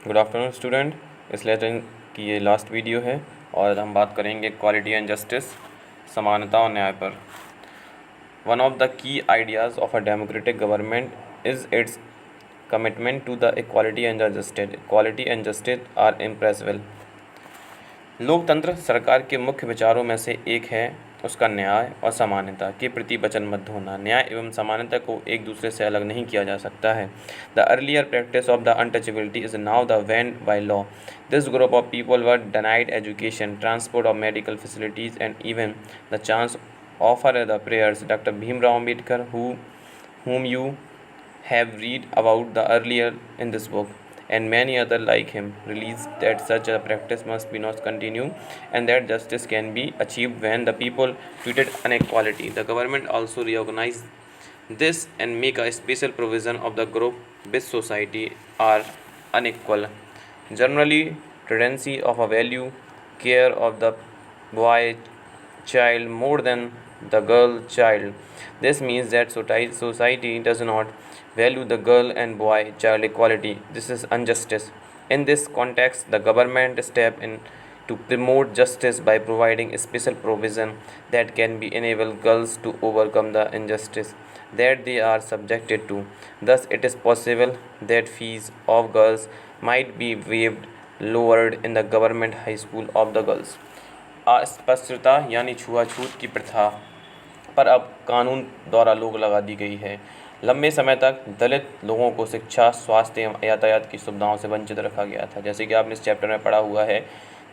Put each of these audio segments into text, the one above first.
Good afternoon student. इस lesson की ये लास्ट वीडियो है और हम बात करेंगे इक्वालिटी एंड जस्टिस, समानता और न्याय पर। One of the key ideas of a democratic government is its commitment to the equality and justice. Equality and justice are impressible. लोकतंत्र सरकार के मुख्य विचारों में से एक है उसका न्याय और समानता के प्रति वचनबद्ध होना। न्याय एवं समानता को एक दूसरे से अलग नहीं किया जा सकता है। The earlier practice of the untouchability is now the banned by law. This group of people were denied education, transport और medical facilities and even the chance offer the prayers. Doctor Bhimrao Ambedkar, whom you have read about the earlier in this book, and many other like him, released that such a practice must be not continue and that justice can be achieved when the people treated inequality. The government also recognize this and make a special provision of the group which society are unequal. Generally, tendency of a value care of the boy child more than the girl child. This means that society does not value the girl and boy child equality. This is injustice. In this context, the government step in to promote justice by providing a special provision that can be enable girls to overcome the injustice that they are subjected to. Thus, it is possible that fees of girls might be waived, lowered in the government high school of the girls. अस्पृश्यता यानी छुआछूत की प्रथा पर अब कानून द्वारा रोक लगा दी गई है। लंबे समय तक दलित लोगों को शिक्षा, स्वास्थ्य एवं यातायात की सुविधाओं से वंचित रखा गया था। जैसे कि आपने इस चैप्टर में पढ़ा हुआ है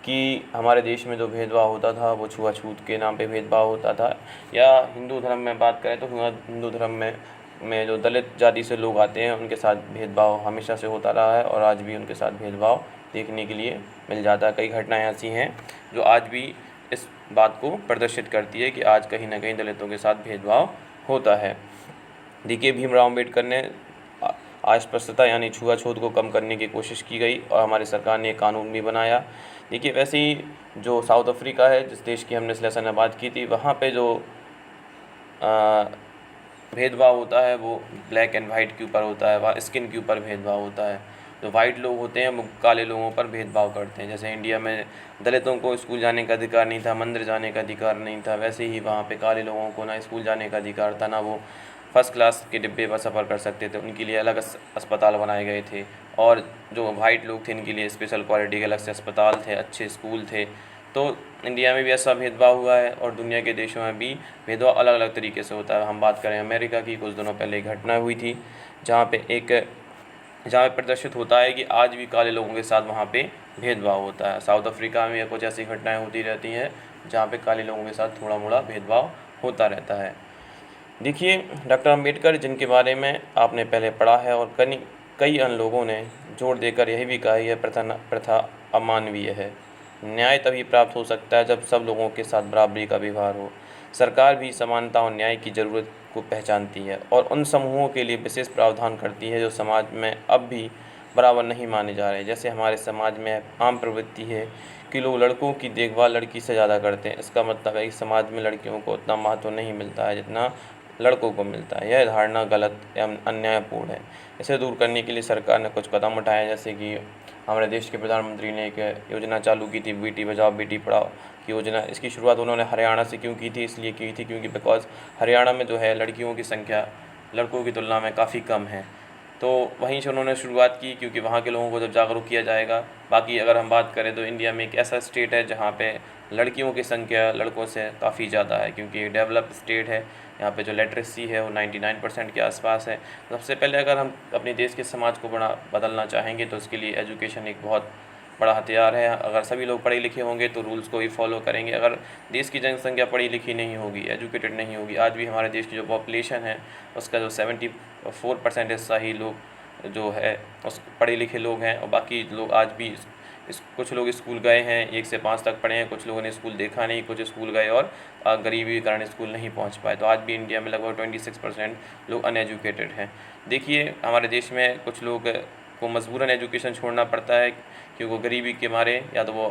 कि हमारे देश में जो भेदभाव होता था वो छुआछूत के नाम पे भेदभाव होता था। या हिंदू धर्म में बात करें तो हिंदू धर्म में जो दलित जाति से लोग आते हैं उनके साथ भेदभाव हमेशा से होता रहा है और आज भी उनके साथ भेदभाव देखने के लिए मिल जाता है। कई घटनाएं ऐसी हैं जो आज भी इस बात को प्रदर्शित करती है कि आज कहीं ना कहीं दलितों के साथ भेदभाव होता है। देखिए, भीमराव अम्बेडकर ने अस्पृश्यता यानी छुआछूत को कम करने की कोशिश की गई और हमारी सरकार ने एक कानून भी बनाया। देखिए, वैसे ही जो साउथ अफ्रीका है, जिस देश की हमने इस लेसन में बात की थी, वहाँ पे जो भेदभाव होता है वो ब्लैक एंड वाइट के ऊपर होता है, वहाँ स्किन के ऊपर भेदभाव होता है। जो वाइट लोग होते हैं वो काले लोगों पर भेदभाव करते हैं। जैसे इंडिया में दलितों को स्कूल जाने का अधिकार नहीं था, मंदिर जाने का अधिकार नहीं था, वैसे ही वहाँ पे काले लोगों को ना स्कूल जाने का अधिकार था, ना वो फर्स्ट क्लास के डिब्बे पर सफ़र कर सकते थे। उनके लिए अलग अस्पताल बनाए गए थे और जो वाइट लोग थे इनके लिए स्पेशल क्वालिटी के अलग से अस्पताल थे, अच्छे स्कूल थे। तो इंडिया में भी ऐसा भेदभाव हुआ है और दुनिया के देशों में भी भेदभाव अलग अलग तरीके से होता है। हम बात करें अमेरिका की, कुछ दिनों पहले एक घटना हुई थी जहाँ पे प्रदर्शित होता है कि आज भी काले लोगों के साथ वहाँ पे भेदभाव होता है। साउथ अफ्रीका में कुछ ऐसी घटनाएं होती रहती हैं जहाँ पे काले लोगों के साथ थोड़ा मोड़ा भेदभाव होता रहता है। देखिए, डॉक्टर अम्बेडकर, जिनके बारे में आपने पहले पढ़ा है, और कई अन्य लोगों ने जोर देकर यही भी कहा यह प्रथा अमानवीय है। न्याय तभी प्राप्त हो सकता है जब सब लोगों के साथ बराबरी का व्यवहार हो। सरकार भी समानता और न्याय की ज़रूरत को पहचानती है और उन समूहों के लिए विशेष प्रावधान करती है जो समाज में अब भी बराबर नहीं माने जा रहे। जैसे हमारे समाज में आम प्रवृत्ति है कि लोग लड़कों की देखभाल लड़की से ज़्यादा करते हैं। इसका मतलब है कि समाज में लड़कियों को उतना महत्व नहीं मिलता है जितना लड़कों को मिलता है। यह धारणा गलत एवं अन्यायपूर्ण है। इसे दूर करने के लिए सरकार ने कुछ कदम उठाए, जैसे कि हमारे देश के प्रधानमंत्री ने एक योजना चालू की थी, बेटी बचाओ बेटी पढ़ाओ की योजना। इसकी शुरुआत उन्होंने हरियाणा से क्यों की थी? इसलिए की थी क्योंकि बिकॉज हरियाणा में जो है लड़कियों की संख्या लड़कों की तुलना में काफ़ी कम है। तो वहीं से उन्होंने शुरुआत की क्योंकि वहाँ के लोगों को जब जागरूक किया जाएगा। बाकी अगर हम बात करें तो इंडिया में एक ऐसा स्टेट है जहाँ पे लड़कियों की संख्या लड़कों से काफ़ी ज़्यादा है, क्योंकि ये डेवलप्ड स्टेट है। यहाँ पे जो लिटरेसी है वो 99% के आसपास है। सबसे पहले अगर हम अपने देश के समाज को बदलना चाहेंगे तो उसके लिए एजुकेशन एक बहुत बड़ा हथियार है। अगर सभी लोग पढ़े लिखे होंगे तो रूल्स को ही फॉलो करेंगे। अगर देश की जनसंख्या पढ़ी लिखी नहीं होगी, एजुकेटेड नहीं होगी, आज भी हमारे देश की जो पॉपुलेशन है उसका जो 74% हिस्सा ही लोग जो है उस पढ़े लिखे लोग हैं, और बाकी लोग आज भी कुछ लोग स्कूल गए हैं, 1 से 5 तक पढ़े हैं, कुछ लोगों ने स्कूल देखा नहीं, कुछ स्कूल गए और गरीबी के कारण स्कूल नहीं पहुंच पाए। तो आज भी इंडिया में लगभग 26% लोग अनएजुकेटेड हैं। देखिए, हमारे देश में कुछ लोग को मजबूरन एजुकेशन छोड़ना पड़ता है क्योंकि वो गरीबी के मारे या तो वो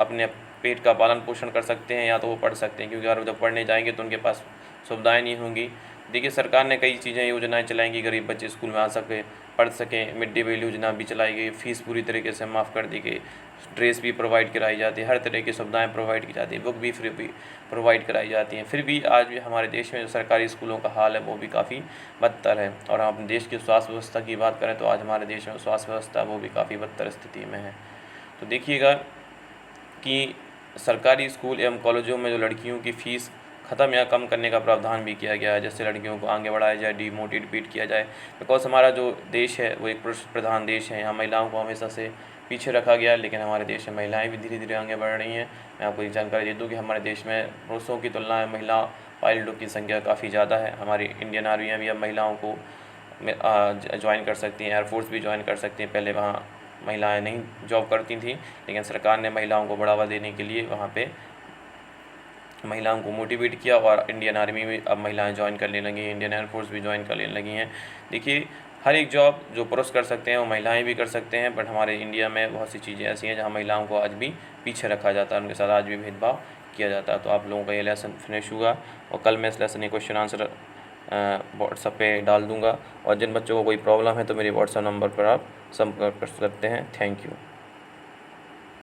अपने पेट का पालन पोषण कर सकते हैं या तो वो पढ़ सकते हैं, क्योंकि अगर जब पढ़ने जाएंगे तो उनके पास सुविधाएं नहीं होंगी। देखिए, सरकार ने कई चीज़ें योजनाएं चलाएंगी, गरीब बच्चे स्कूल में आ सके, पढ़ सकें। मिड डे मील योजना भी चलाई गई, फ़ीस पूरी तरीके से माफ़ कर दी गई, ड्रेस भी प्रोवाइड कराई जाती है, हर तरह की सुविधाएं प्रोवाइड की जाती है, बुक भी फ्री भी प्रोवाइड कराई जाती हैं। फिर भी आज भी हमारे देश में जो सरकारी स्कूलों का हाल है वो भी काफ़ी बदतर है। और हम अपने देश की स्वास्थ्य व्यवस्था की बात करें तो आज हमारे देश में स्वास्थ्य व्यवस्था वो भी काफ़ी बदतर स्थिति में है। तो देखिएगा कि सरकारी स्कूल एवं कॉलेजों में जो लड़कियों की फ़ीस ख़त्म या कम करने का प्रावधान भी किया गया है, जिससे लड़कियों को आगे बढ़ाया जाए, डिमोटिवेट किया जाए। बिकॉज हमारा जो देश है वो एक पुरुष प्रधान देश है, यहाँ महिलाओं को हमेशा से पीछे रखा गया है, लेकिन हमारे देश में महिलाएं भी धीरे धीरे आगे बढ़ रही हैं। मैं आपको एक जानकारी दे दूँ कि हमारे देश में पुरुषों की तुलना में महिला पायलटों की संख्या काफ़ी ज़्यादा है। हमारी इंडियन आर्मी में भी अब महिलाओं को ज्वाइन कर सकती हैं, एयरफोर्स भी ज्वाइन कर सकती हैं। पहले वहाँ महिलाएं नहीं जॉब करती थीं, लेकिन सरकार ने महिलाओं को बढ़ावा देने के लिए वहाँ पे महिलाओं को मोटिवेट किया और इंडियन आर्मी में अब महिलाएं ज्वाइन करने लगी हैं, इंडियन एयरफोर्स भी ज्वाइन करने लगी हैं। देखिए, हर एक जॉब जो पुरुष कर सकते हैं वो महिलाएं भी कर सकते हैं, बट हमारे इंडिया में बहुत सी चीज़ें ऐसी हैं जहाँ महिलाओं को आज भी पीछे रखा जाता है, उनके साथ आज भी भेदभाव किया जाता है। तो आप लोगों का ये लेसन फिनिश हुआ और कल मैं इस लेसन के क्वेश्चन आंसर व्हाट्सएप पे डाल दूँगा। और जिन बच्चों को कोई प्रॉब्लम है तो मेरे व्हाट्सएप नंबर पर आप संपर्क कर सकते हैं। Thank you.